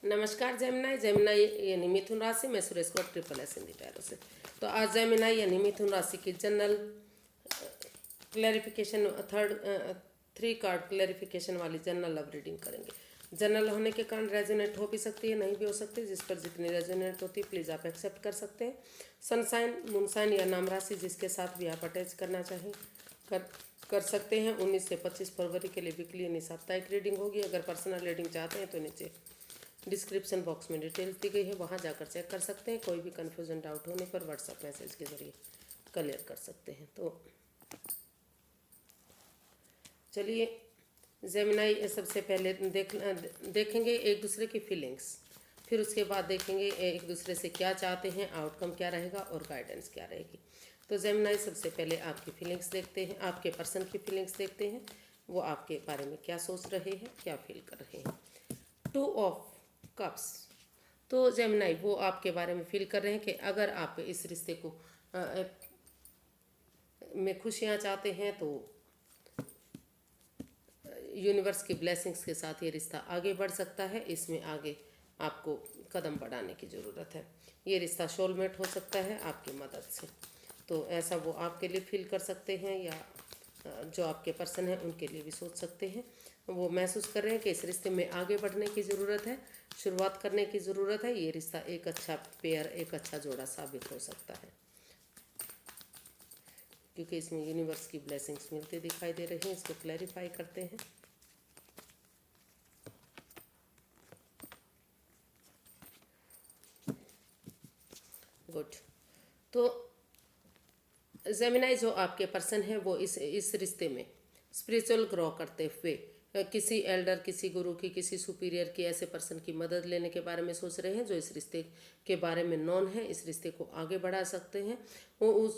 नमस्कार Gemini. Gemini यानी मिथुन राशि में सुरेश को ट्रिपल एस हिंदी पैरों से। तो आज जेमिनाई यानी मिथुन राशि की general clarification third 3 card clarification वाली जनरल लव रीडिंग करेंगे। जनरल होने के कारण रेजोनेट हो भी सकती है, नहीं भी हो सकती। जिस पर जितनी रेजोनेट होती है प्लीज़ आप एक्सेप्ट कर सकते हैं। सनसाइन, मूनसाइन या नाम राशि जिसके साथ भी आप अटैच करना चाहें कर सकते हैं। 19 से 25 फरवरी के लिए वीकली यानी साप्ताहिक रीडिंग होगी। अगर पर्सनल रीडिंग चाहते हैं तो नीचे डिस्क्रिप्शन बॉक्स में डिटेल्स दी गई है, वहाँ जाकर चेक कर सकते हैं। कोई भी कन्फ्यूजन डाउट होने पर व्हाट्सएप मैसेज के ज़रिए क्लियर कर सकते हैं। तो चलिए जेमिनाई सबसे पहले देखेंगे एक दूसरे की फीलिंग्स, फिर उसके बाद देखेंगे एक दूसरे से क्या चाहते हैं, आउटकम क्या रहेगा और गाइडेंस क्या रहेगी। तो जेमिनाई सबसे पहले आपकी फीलिंग्स देखते हैं, आपके पर्सन की फीलिंग्स देखते हैं। वो आपके बारे में क्या सोच रहे हैं, क्या फील कर रहे हैं। 2 ऑफ कप्स। तो जेमिनाई वो आपके बारे में फील कर रहे हैं कि अगर आप इस रिश्ते को में खुशियाँ चाहते हैं तो यूनिवर्स की ब्लेसिंग्स के साथ ये रिश्ता आगे बढ़ सकता है। इसमें आगे आपको कदम बढ़ाने की ज़रूरत है। ये रिश्ता सोलमेट हो सकता है आपकी मदद से। तो ऐसा वो आपके लिए फील कर सकते हैं या जो आपके पर्सन हैं उनके लिए भी सोच सकते हैं। वो महसूस कर रहे हैं कि इस रिश्ते में आगे बढ़ने की ज़रूरत है, शुरुआत करने की ज़रूरत है। ये रिश्ता एक अच्छा पेयर, एक अच्छा जोड़ा साबित हो सकता है, क्योंकि इसमें यूनिवर्स की ब्लेसिंग्स मिलते दिखाई दे रहे हैं। इसको क्लैरिफाई करते हैं। गुड। तो जेमिनाई जो आपके पर्सन है वो इस रिश्ते में स्पिरिचुअल ग्रो करते हुए किसी एल्डर, किसी गुरु की, किसी सुपीरियर की, ऐसे पर्सन की मदद लेने के बारे में सोच रहे हैं जो इस रिश्ते के बारे में नॉन है, इस रिश्ते को आगे बढ़ा सकते हैं। वो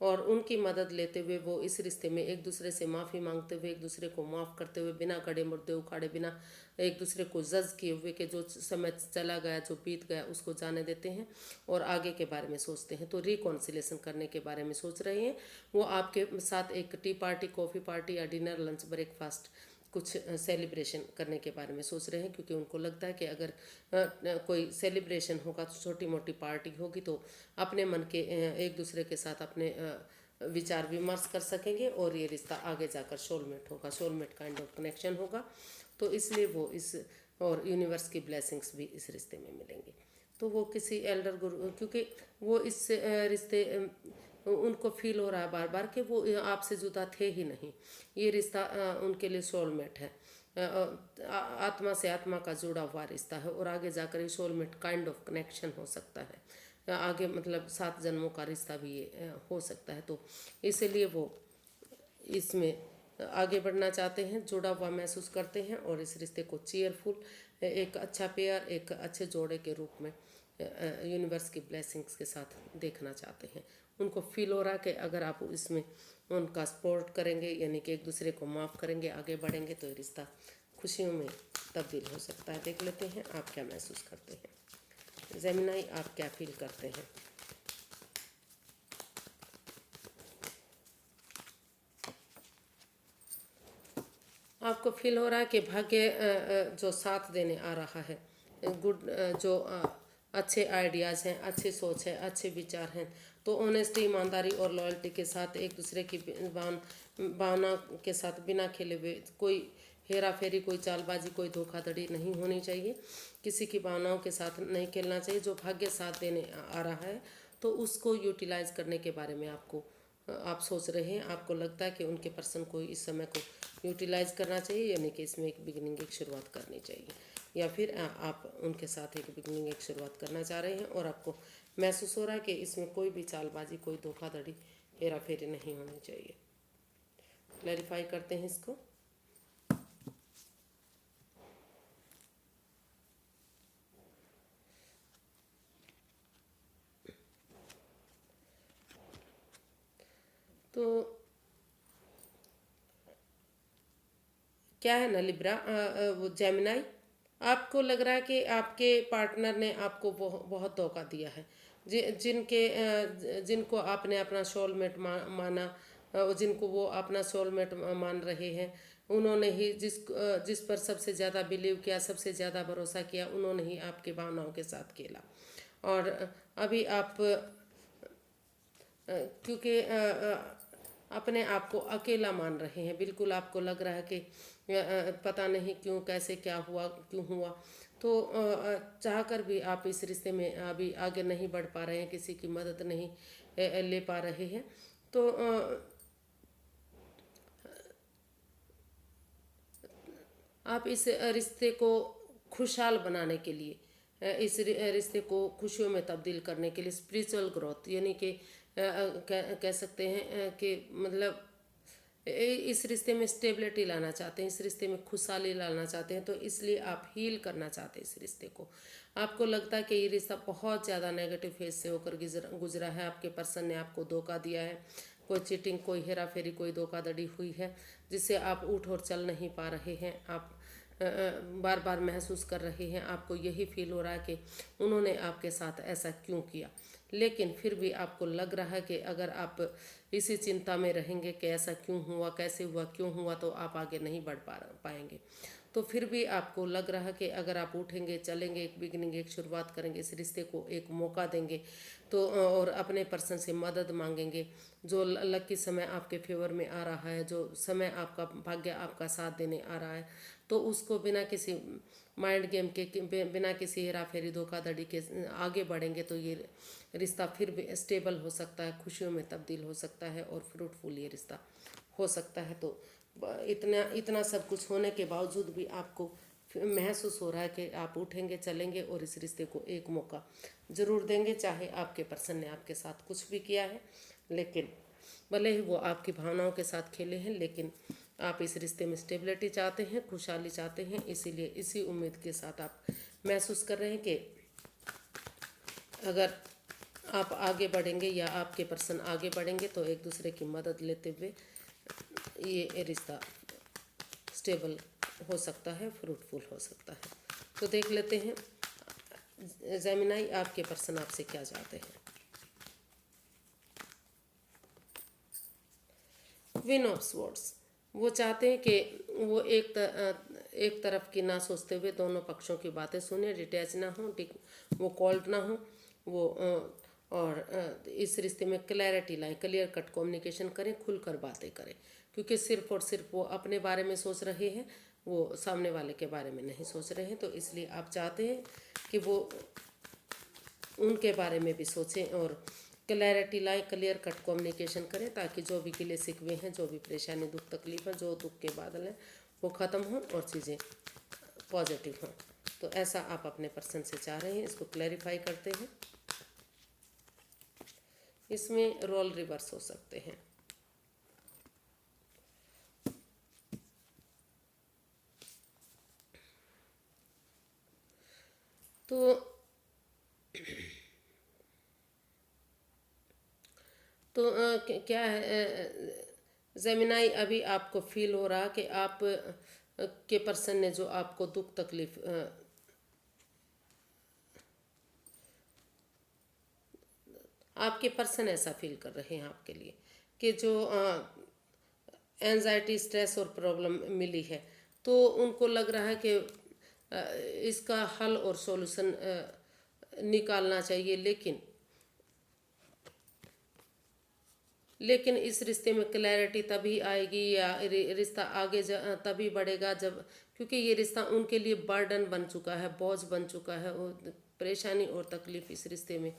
और उनकी मदद लेते हुए वो इस रिश्ते में एक दूसरे से माफ़ी मांगते हुए, एक दूसरे को माफ़ करते हुए, बिना गड़े मुर्दे उखाड़े, बिना एक दूसरे को जज किए हुए कि जो समय चला गया, जो बीत गया उसको जाने देते हैं और आगे के बारे में सोचते हैं। तो रिकॉन्सिलेशन करने के बारे में सोच रहे हैं। वो आपके साथ एक टी पार्टी, कॉफ़ी पार्टी या डिनर, लंच, ब्रेकफास्ट, कुछ सेलिब्रेशन करने के बारे में सोच रहे हैं, क्योंकि उनको लगता है कि अगर कोई सेलिब्रेशन होगा तो छोटी मोटी पार्टी होगी तो अपने मन के एक दूसरे के साथ अपने विचार विमर्श कर सकेंगे और ये रिश्ता आगे जाकर सोलमेट होगा, सोलमेट काइंड ऑफ कनेक्शन होगा। तो इसलिए वो इस और यूनिवर्स की ब्लेसिंग्स भी इस रिश्ते में मिलेंगे। तो वो किसी एल्डर गुरु, क्योंकि वो इस रिश्ते उनको फील हो रहा है बार बार कि वो आपसे जुदा थे ही नहीं। ये रिश्ता उनके लिए सोलमेट है। आत्मा से आत्मा का जुड़ा हुआ रिश्ता है और आगे जाकर ये सोलमेट काइंड ऑफ कनेक्शन हो सकता है। आगे मतलब 7 जन्मों का रिश्ता भी ये हो सकता है। तो इसीलिए वो इसमें आगे बढ़ना चाहते हैं, जुड़ा हुआ महसूस करते हैं और इस रिश्ते को चीयरफुल, एक अच्छा पेयर, एक अच्छे जोड़े के रूप में यूनिवर्स की ब्लेसिंग्स के साथ देखना चाहते हैं। उनको फील हो रहा है कि अगर आप इसमें उनका सपोर्ट करेंगे, यानी कि एक दूसरे को माफ़ करेंगे, आगे बढ़ेंगे तो ये रिश्ता खुशियों में तब्दील हो सकता है। देख लेते हैं आप क्या महसूस करते हैं। जेमिनाई आप क्या फील करते हैं। आपको फील हो रहा है कि भाग्य जो साथ देने आ रहा है, गुड, जो अच्छे आइडियाज़ हैं, अच्छी सोच है, अच्छे विचार हैं। तो ऑनेस्टी, ईमानदारी और लॉयल्टी के साथ एक दूसरे की भावना के साथ बिना खेले हुए, कोई हेरा फेरी, कोई चालबाजी, कोई धोखाधड़ी नहीं होनी चाहिए। किसी की भावनाओं के साथ नहीं खेलना चाहिए। जो भाग्य साथ देने आ रहा है तो उसको यूटिलाइज करने के बारे में आप सोच रहे हैं। आपको लगता है कि उनके पर्सन को इस समय को यूटिलाइज करना चाहिए, यानी कि इसमें एक बिगिनिंग, एक शुरुआत करनी चाहिए, या फिर आप उनके साथ एक बिगिनिंग, एक शुरुआत करना चाह रहे हैं और आपको महसूस हो रहा है कि इसमें कोई भी चालबाजी, कोई धोखाधड़ी, हेरा फेरी नहीं होनी चाहिए। क्लैरिफाई करते हैं इसको। तो क्या है ना लिब्रा, वो जेमिनाई, आपको लग रहा है कि आपके पार्टनर ने आपको बहुत धोखा दिया है। जिनको आपने अपना सोलमेट माना, जिनको वो अपना सोलमेट मान रहे हैं, उन्होंने ही जिस पर सबसे ज़्यादा बिलीव किया, सबसे ज़्यादा भरोसा किया, उन्होंने ही आपकी भावनाओं के साथ खेला। और अभी आप क्योंकि अपने आप को अकेला मान रहे हैं, बिल्कुल आपको लग रहा है कि पता नहीं क्यों, कैसे, क्या हुआ, क्यों हुआ। तो चाह कर भी आप इस रिश्ते में अभी आगे नहीं बढ़ पा रहे हैं, किसी की मदद नहीं ले पा रहे हैं। तो आप इस रिश्ते को खुशहाल बनाने के लिए, इस रिश्ते को खुशियों में तब्दील करने के लिए स्पिरिचुअल ग्रोथ, यानी कि कह सकते हैं कि मतलब इस रिश्ते में स्टेबिलिटी लाना चाहते हैं, इस रिश्ते में खुशहाली लाना चाहते हैं। तो इसलिए आप हील करना चाहते हैं इस रिश्ते को। आपको लगता है कि ये रिश्ता बहुत ज़्यादा नेगेटिव फेज से होकर गुजरा है, आपके पर्सन ने आपको धोखा दिया है, कोई चीटिंग, कोई हेरा फेरी, कोई धोखाधड़ी हुई है, जिससे आप उठ और चल नहीं पा रहे हैं। आप बार बार महसूस कर रहे हैं, आपको यही फील हो रहा है कि उन्होंने आपके साथ ऐसा क्यों किया। लेकिन फिर भी आपको लग रहा है कि अगर आप इसी चिंता में रहेंगे कि ऐसा क्यों हुआ, कैसे हुआ, क्यों हुआ, तो आप आगे नहीं बढ़ पाएंगे। तो फिर भी आपको लग रहा है कि अगर आप उठेंगे, चलेंगे, एक बिगिनिंग, एक शुरुआत करेंगे, इस रिश्ते को एक मौका देंगे, तो और अपने पर्सन से मदद मांगेंगे, जो लकी समय आपके फेवर में आ रहा है, जो समय आपका भाग्य आपका साथ देने आ रहा है, तो उसको बिना किसी माइंड गेम के, बिना किसी हेरा फेरी, धोखाधड़ी के आगे बढ़ेंगे, तो ये रिश्ता फिर भी स्टेबल हो सकता है, खुशियों में तब्दील हो सकता है और फ्रूटफुल ये रिश्ता हो सकता है। तो इतना इतना सब कुछ होने के बावजूद भी आपको महसूस हो रहा है कि आप उठेंगे, चलेंगे और इस रिश्ते को एक मौका ज़रूर देंगे, चाहे आपके पर्सन ने आपके साथ कुछ भी किया है। लेकिन भले ही वो आपकी भावनाओं के साथ खेले हैं, लेकिन आप इस रिश्ते में स्टेबिलिटी चाहते हैं, खुशहाली चाहते हैं। इसीलिए इसी उम्मीद के साथ आप महसूस कर रहे हैं कि अगर आप आगे बढ़ेंगे या आपके पर्सन आगे बढ़ेंगे, तो एक दूसरे की मदद लेते हुए ये रिश्ता स्टेबल हो सकता है, फ्रूटफुल हो सकता है। तो देख लेते हैं जेमिनाई, आपके पर्सन आपसे क्या चाहते हैं। क्वीन ऑफ स्वॉर्ड्स, वो चाहते हैं कि वो एक तरफ की ना सोचते हुए दोनों पक्षों की बातें सुने, डिटैच ना हो, वो कॉल्ड ना हो, वो और इस रिश्ते में क्लैरिटी लाएं, क्लियर कट कम्युनिकेशन करें, खुलकर बातें करें। क्योंकि सिर्फ और सिर्फ वो अपने बारे में सोच रहे हैं, वो सामने वाले के बारे में नहीं सोच रहे हैं। तो इसलिए आप चाहते हैं कि वो उनके बारे में भी सोचें और क्लैरिटी लाएं, क्लियर कट कम्युनिकेशन करें, ताकि जो भी गिले शिकवे हैं, जो भी परेशानी, दुख तकलीफ है, जो दुख के बादल हैं, वो ख़त्म हों और चीज़ें पॉजिटिव हों। तो ऐसा आप अपने पर्सन से चाह रहे हैं, इसको क्लैरिफाई करते हैं। इसमें रोल रिवर्स हो सकते हैं। तो क्या है जेमिनाई, अभी आपको फील हो रहा कि आप के पर्सन ने जो आपको दुख तकलीफ आपके पर्सन ऐसा फील कर रहे हैं आपके लिए कि जो एंजाइटी, स्ट्रेस और प्रॉब्लम मिली है, तो उनको लग रहा है कि इसका हल और सॉल्यूशन निकालना चाहिए। लेकिन इस रिश्ते में क्लैरिटी तभी आएगी या रिश्ता आगे तभी बढ़ेगा जब, क्योंकि ये रिश्ता उनके लिए बर्डन बन चुका है, बोझ बन चुका है, और परेशानी और तकलीफ इस रिश्ते में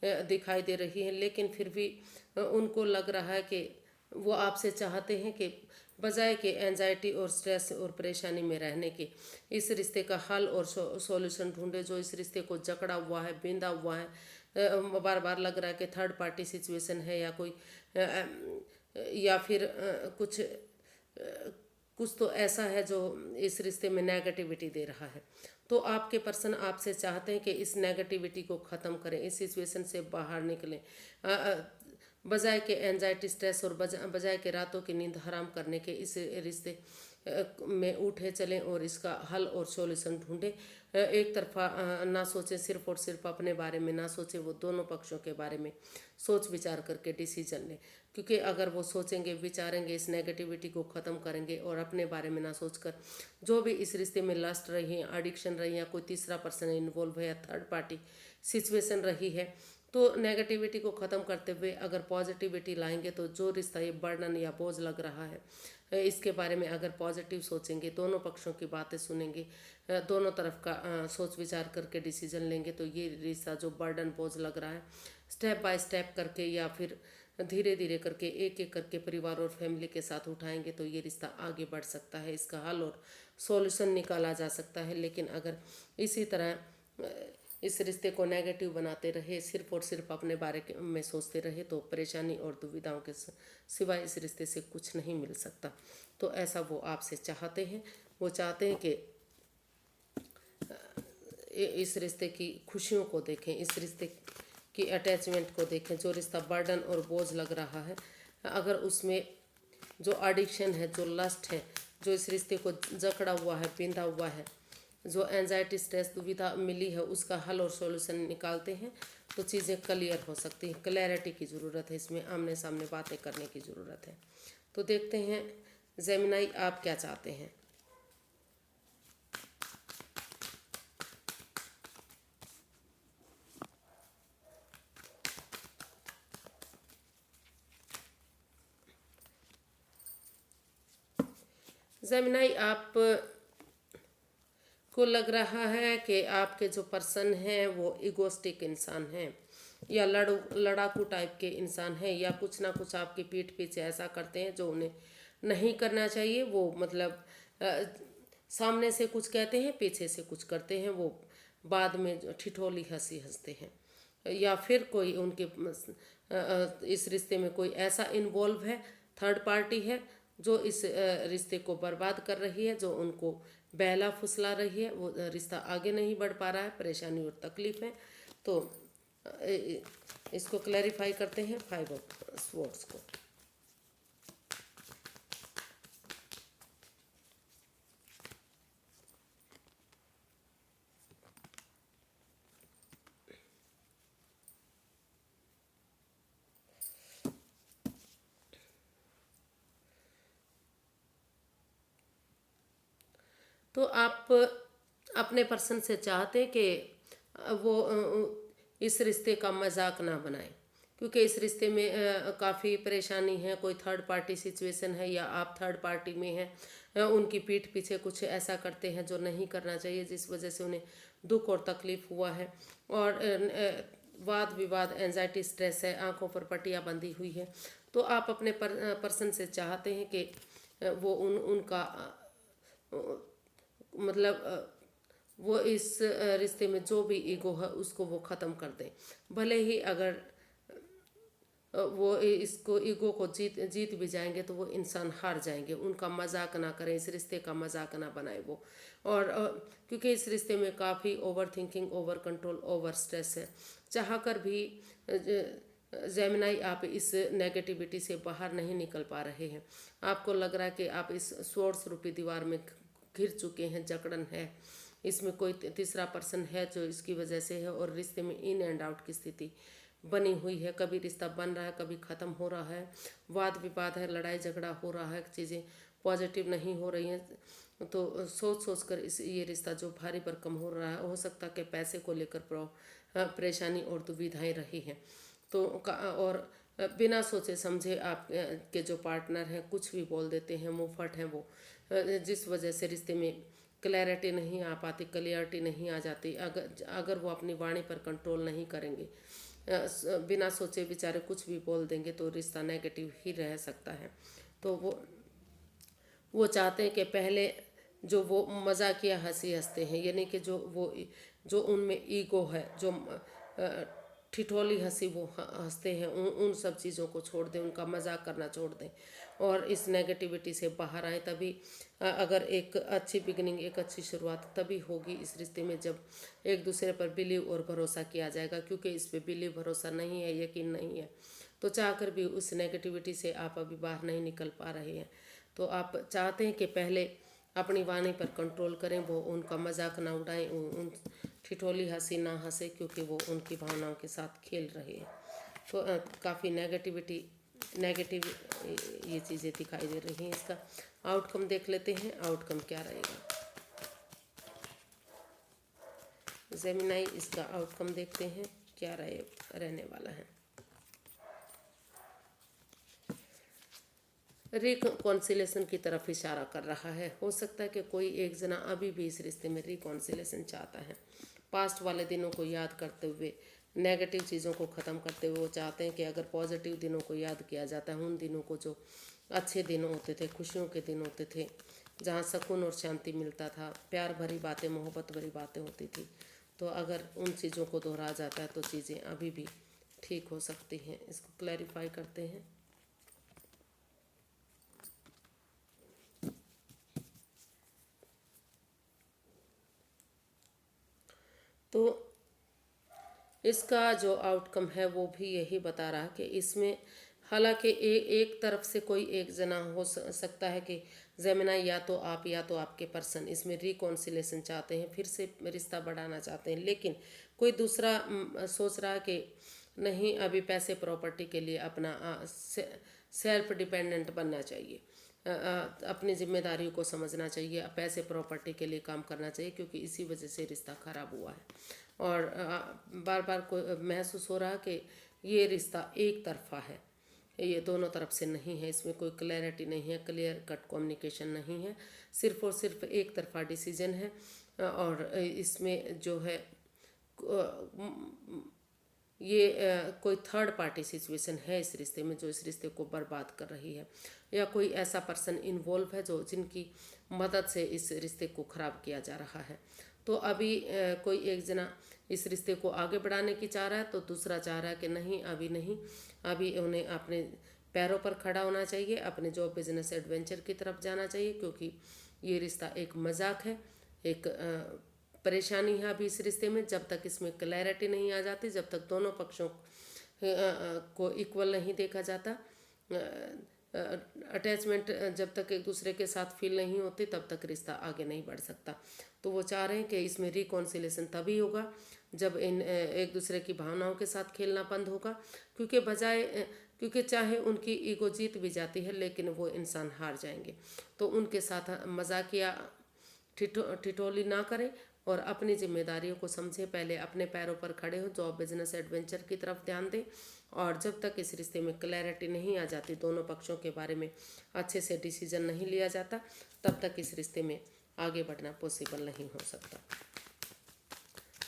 दिखाई दे रही है। लेकिन फिर भी उनको लग रहा है कि वो आपसे चाहते हैं कि बजाय कि एंजाइटी और स्ट्रेस और परेशानी में रहने के, इस रिश्ते का हल और सॉल्यूशन ढूंढे। जो इस रिश्ते को जकड़ा हुआ है, बिंदा हुआ है, बार बार लग रहा है कि थर्ड पार्टी सिचुएशन है, या कोई या फिर कुछ तो ऐसा है जो इस रिश्ते में नेगेटिविटी दे रहा है। तो आपके पर्सन आपसे चाहते हैं कि इस नेगेटिविटी को ख़त्म करें, इस सिचुएशन से बाहर निकलें, बजाय के एंजाइटी, स्ट्रेस और बजाय के रातों की नींद हराम करने के, इस रिश्ते में उठे चलें और इसका हल और सॉल्यूशन ढूंढें। एक तरफा ना सोचें, सिर्फ और सिर्फ अपने बारे में ना सोचें, वो दोनों पक्षों के बारे में सोच विचार करके डिसीजन लें। क्योंकि अगर वो सोचेंगे, विचारेंगे, इस नेगेटिविटी को ख़त्म करेंगे और अपने बारे में ना सोचकर जो भी इस रिश्ते में लस्ट रही है, एडिक्शन रही है, कोई तीसरा पर्सन इन्वॉल्व है या थर्ड पार्टी सिचुएशन रही है, तो नेगेटिविटी को ख़त्म करते हुए अगर पॉजिटिविटी लाएंगे तो जो रिश्ता ये बर्डन या बोझ लग रहा है, इसके बारे में अगर पॉजिटिव सोचेंगे, दोनों पक्षों की बातें सुनेंगे, दोनों तरफ का सोच विचार करके डिसीजन लेंगे, तो ये रिश्ता जो बर्डन बोझ लग रहा है, स्टेप बाय स्टेप करके या फिर धीरे धीरे करके एक एक करके परिवार और फैमिली के साथ उठाएंगे तो ये रिश्ता आगे बढ़ सकता है, इसका हल और सॉल्यूशन निकाला जा सकता है। लेकिन अगर इसी तरह इस रिश्ते को नेगेटिव बनाते रहे, सिर्फ और सिर्फ अपने बारे में सोचते रहे, तो परेशानी और दुविधाओं के सिवाय इस रिश्ते से कुछ नहीं मिल सकता। तो ऐसा वो आपसे चाहते हैं। वो चाहते हैं कि इस रिश्ते की खुशियों को देखें, इस रिश्ते की अटैचमेंट को देखें। जो रिश्ता बर्डन और बोझ लग रहा है, अगर उसमें जो एडिक्शन है, जो लस्ट है, जो इस रिश्ते को जकड़ा हुआ है, बिंधा हुआ है, जो एंजाइटी, स्ट्रेस, दुविधा मिली है, उसका हल और सॉल्यूशन निकालते हैं तो चीज़ें क्लियर हो सकती हैं। क्लैरिटी की ज़रूरत है, इसमें आमने सामने बातें करने की ज़रूरत है। तो देखते हैं जेमिनाई आप क्या चाहते हैं। जेमिनाई आप को लग रहा है कि आपके जो पर्सन हैं वो इगोस्टिक इंसान हैं या लड़ाकू टाइप के इंसान हैं, या कुछ ना कुछ आपकी पीठ पीछे ऐसा करते हैं जो उन्हें नहीं करना चाहिए। वो मतलब सामने से कुछ कहते हैं, पीछे से कुछ करते हैं। वो बाद में जो ठिठोली हंसी हंसते हैं, या फिर कोई उनके इस रिश्ते में कोई ऐसा इन्वॉल्व है, थर्ड पार्टी है, जो इस रिश्ते को बर्बाद कर रही है, जो उनको बहला फुसला रही है। वो रिश्ता आगे नहीं बढ़ पा रहा है, परेशानी और तकलीफ है। तो इसको क्लैरिफाई करते हैं 5 ऑफ स्वॉर्ड्स को। तो आप अपने पर्सन से चाहते हैं कि वो इस रिश्ते का मजाक ना बनाए, क्योंकि इस रिश्ते में काफ़ी परेशानी है। कोई थर्ड पार्टी सिचुएशन है या आप थर्ड पार्टी में हैं, उनकी पीठ पीछे कुछ ऐसा करते हैं जो नहीं करना चाहिए, जिस वजह से उन्हें दुख और तकलीफ हुआ है। और वाद विवाद, एंजाइटी, स्ट्रेस है, आंखों पर पट्टियाँ बंधी हुई है। तो आप अपने पर्सन से चाहते हैं कि वो उनका मतलब वो इस रिश्ते में जो भी ईगो है उसको वो ख़त्म कर दें। भले ही अगर वो इसको ईगो को जीत जीत भी जाएंगे तो वो इंसान हार जाएंगे। उनका मजाक ना करें, इस रिश्ते का मजाक ना बनाए वो। और क्योंकि इस रिश्ते में काफ़ी over thinking, over control, over stress है। चाह कर भी जेमिनाई आप इस नेगेटिविटी से बाहर नहीं निकल पा रहे हैं। आपको लग रहा है कि आप इस स्वॉर्ड्स रूपी दीवार में घिर चुके हैं, जकड़न है, इसमें कोई तीसरा पर्सन है जो इसकी वजह से है, और रिश्ते में इन एंड आउट की स्थिति बनी हुई है। कभी रिश्ता बन रहा है, कभी ख़त्म हो रहा है, वाद विवाद है, लड़ाई झगड़ा हो रहा है, चीज़ें पॉजिटिव नहीं हो रही हैं। तो सोच सोच कर ये रिश्ता जो भारी भरकम हो रहा है, हो सकता है कि पैसे को लेकर परेशानी और दुविधाएं रही हैं। तो और बिना सोचे समझे आप के जो पार्टनर हैं कुछ भी बोल देते हैं, मुंहफट हैं वो, जिस वजह से रिश्ते में क्लैरिटी नहीं आ पाती, क्लियरिटी नहीं आ जाती। अगर वो अपनी वाणी पर कंट्रोल नहीं करेंगे, बिना सोचे विचारे कुछ भी बोल देंगे, तो रिश्ता नेगेटिव ही रह सकता है। तो वो चाहते हैं कि पहले जो वो मजाकिया हंसी हंसते हैं, यानी कि जो उनमें ईगो है, जो ठिठोली हंसी वो हंसते हैं, उन सब चीज़ों को छोड़ दें, उनका मजाक करना छोड़ दें और इस नेगेटिविटी से बाहर आए। तभी अगर एक अच्छी बिगनिंग, एक अच्छी शुरुआत तभी होगी इस रिश्ते में, जब एक दूसरे पर बिलीव और भरोसा किया जाएगा। क्योंकि इस पर बिलीव, भरोसा नहीं है, यकीन नहीं है, तो चाहकर भी उस नेगेटिविटी से आप अभी बाहर नहीं निकल पा रहे हैं। तो आप चाहते हैं कि पहले अपनी वाणी पर कंट्रोल करें, वो उनका मजाक ना उड़ाएं, उन ठिठोली हंसी ना हंसे, क्योंकि वो उनकी भावनाओं के साथ खेल रहे हैं। तो काफ़ी नेगेटिव ये चीज़ें दिखाई दे रही हैं। इसका आउटकम देख लेते हैं, आउटकम क्या रहेगा। जेमिनाई, इसका आउटकम देखते हैं क्या रहने वाला है। रिकॉन्सिलेशन की तरफ इशारा कर रहा है। हो सकता है कि कोई एक जना अभी भी इस रिश्ते में रिकॉन्सिलेशन चाहता है। पास्ट वाले दिनों को याद करते हुए, नेगेटिव चीज़ों को ख़त्म करते हुए वो चाहते हैं कि अगर पॉजिटिव दिनों को याद किया जाता है, उन दिनों को जो अच्छे दिन होते थे, खुशियों के दिन होते थे, जहाँ सुकून और शांति मिलता था, प्यार भरी बातें, मोहब्बत भरी बातें होती थी, तो अगर उन चीज़ों को दोहरा जाता है तो चीज़ें अभी भी ठीक हो सकती हैं। इसको क्लैरिफाई करते हैं। तो इसका जो आउटकम है वो भी यही बता रहा कि इसमें हालांकि एक तरफ से कोई एक जना हो सकता है कि जेमिनाई या तो आप या तो आपके पर्सन इसमें रिकॉन्सिलेशन चाहते हैं, फिर से रिश्ता बढ़ाना चाहते हैं, लेकिन कोई दूसरा सोच रहा है कि नहीं, अभी पैसे प्रॉपर्टी के लिए अपना सेल्फ डिपेंडेंट बनना चाहिए, अपनी जिम्मेदारियों को समझना चाहिए, पैसे प्रॉपर्टी के लिए काम करना चाहिए, क्योंकि इसी वजह से रिश्ता खराब हुआ है। और बार बार को महसूस हो रहा कि ये रिश्ता एक तरफा है, ये दोनों तरफ से नहीं है, इसमें कोई क्लैरिटी नहीं है, क्लियर कट कम्युनिकेशन नहीं है, सिर्फ और सिर्फ एक तरफा डिसीजन है। और इसमें जो है ये कोई थर्ड पार्टी सिचुएशन है इस रिश्ते में, जो इस रिश्ते को बर्बाद कर रही है, या कोई ऐसा पर्सन इन्वॉल्व है जो जिनकी मदद से इस रिश्ते को ख़राब किया जा रहा है। तो अभी कोई एक जना इस रिश्ते को आगे बढ़ाने की चाह रहा है, तो दूसरा चाह रहा है कि नहीं, अभी नहीं, अभी उन्हें अपने पैरों पर खड़ा होना चाहिए, अपने जॉब बिजनेस एडवेंचर की तरफ जाना चाहिए, क्योंकि ये रिश्ता एक मजाक है, एक परेशानी है अभी इस रिश्ते में। जब तक इसमें क्लैरिटी नहीं आ जाती, जब तक दोनों पक्षों को इक्वल नहीं देखा जाता, अटैचमेंट जब तक एक दूसरे के साथ फील नहीं होती, तब तक रिश्ता आगे नहीं बढ़ सकता। तो वो चाह रहे हैं कि इसमें रिकॉन्सिलेशन तभी होगा जब इन एक दूसरे की भावनाओं के साथ खेलना बंद होगा, क्योंकि चाहे उनकी ईगो जीत भी जाती है, लेकिन वो इंसान हार जाएंगे। तो उनके साथ मजाकिया ठिठोली ना करें और अपनी जिम्मेदारियों को समझें, पहले अपने पैरों पर खड़े हो, जॉब बिजनेस एडवेंचर की तरफ ध्यान दें। और जब तक इस रिश्ते में क्लैरिटी नहीं आ जाती, दोनों पक्षों के बारे में अच्छे से डिसीजन नहीं लिया जाता, तब तक इस रिश्ते में आगे बढ़ना पॉसिबल नहीं हो सकता।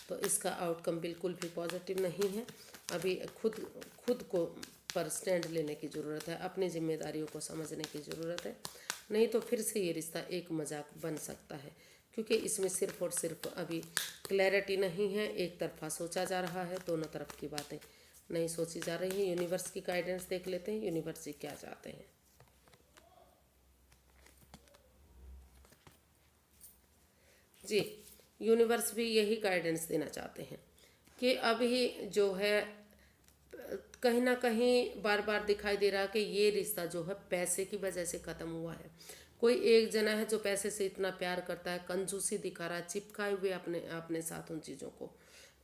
तो इसका आउटकम बिल्कुल भी पॉजिटिव नहीं है। अभी खुद को पर स्टैंड लेने की ज़रूरत है, अपनी जिम्मेदारियों को समझने की ज़रूरत है, नहीं तो फिर से ये रिश्ता एक मजाक बन सकता है, क्योंकि इसमें सिर्फ और सिर्फ अभी क्लैरिटी नहीं है, एक तरफा सोचा जा रहा है, दोनों तरफ की बातें नहीं सोची जा रही हैं। यूनिवर्स की गाइडेंस देख लेते हैं, यूनिवर्स जी क्या चाहते हैं। जी, यूनिवर्स भी यही गाइडेंस देना चाहते हैं कि अभी जो है कहीं ना कहीं बार बार दिखाई दे रहा है कि ये रिश्ता जो है पैसे की वजह से ख़त्म हुआ है। कोई एक जना है जो पैसे से इतना प्यार करता है, कंजूसी दिखा रहा है, चिपकाए हुए अपने अपने साथ उन चीज़ों को,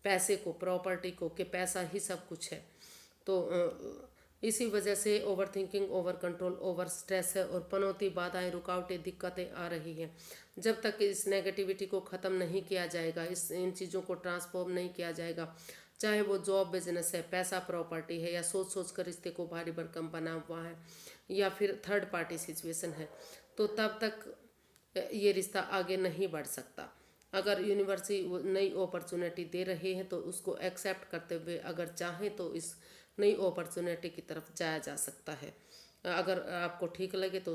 पैसे को, प्रॉपर्टी को, कि पैसा ही सब कुछ है। तो इसी वजह से over thinking, over control, over stress है, और पनौती, बाधाएं, रुकावटें, दिक्कतें आ रही हैं। जब तक इस नेगेटिविटी को ख़त्म नहीं किया जाएगा, इन चीज़ों को ट्रांसफॉर्म नहीं किया जाएगा, चाहे वो जॉब बिजनेस है, पैसा प्रॉपर्टी है, या सोच सोच कर रिश्ते को भारी भरकम बना हुआ है, या फिर थर्ड पार्टी सिचुएशन है, तो तब तक ये रिश्ता आगे नहीं बढ़ सकता। अगर यूनिवर्सिटी नई अपॉर्चुनिटी दे रहे हैं तो उसको एक्सेप्ट करते हुए अगर चाहें तो इस नई अपॉर्चुनिटी की तरफ जाया जा सकता है। अगर आपको ठीक लगे तो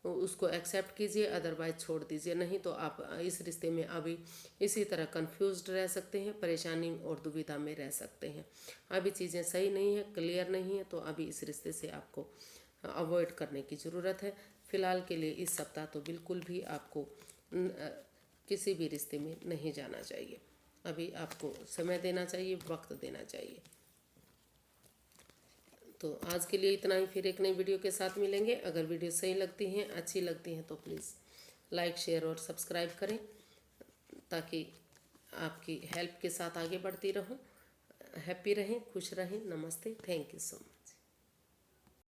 उसको एक्सेप्ट कीजिए, अदरवाइज छोड़ दीजिए, नहीं तो आप इस रिश्ते में अभी इसी तरह कंफ्यूज्ड रह सकते हैं, परेशानी और दुविधा में रह सकते हैं। अभी चीज़ें सही नहीं है, क्लियर नहीं है, तो अभी इस रिश्ते से आपको अवॉइड करने की ज़रूरत है। फ़िलहाल के लिए इस सप्ताह तो बिल्कुल भी आपको किसी भी रिश्ते में नहीं जाना चाहिए। अभी आपको समय देना चाहिए, वक्त देना चाहिए। तो आज के लिए इतना ही, फिर एक नई वीडियो के साथ मिलेंगे। अगर वीडियो सही लगती हैं, अच्छी लगती हैं तो प्लीज़ लाइक, शेयर और सब्सक्राइब करें, ताकि आपकी हेल्प के साथ आगे बढ़ती रहूं। हैप्पी रहें, खुश रहें। नमस्ते, थैंक यू सो मच।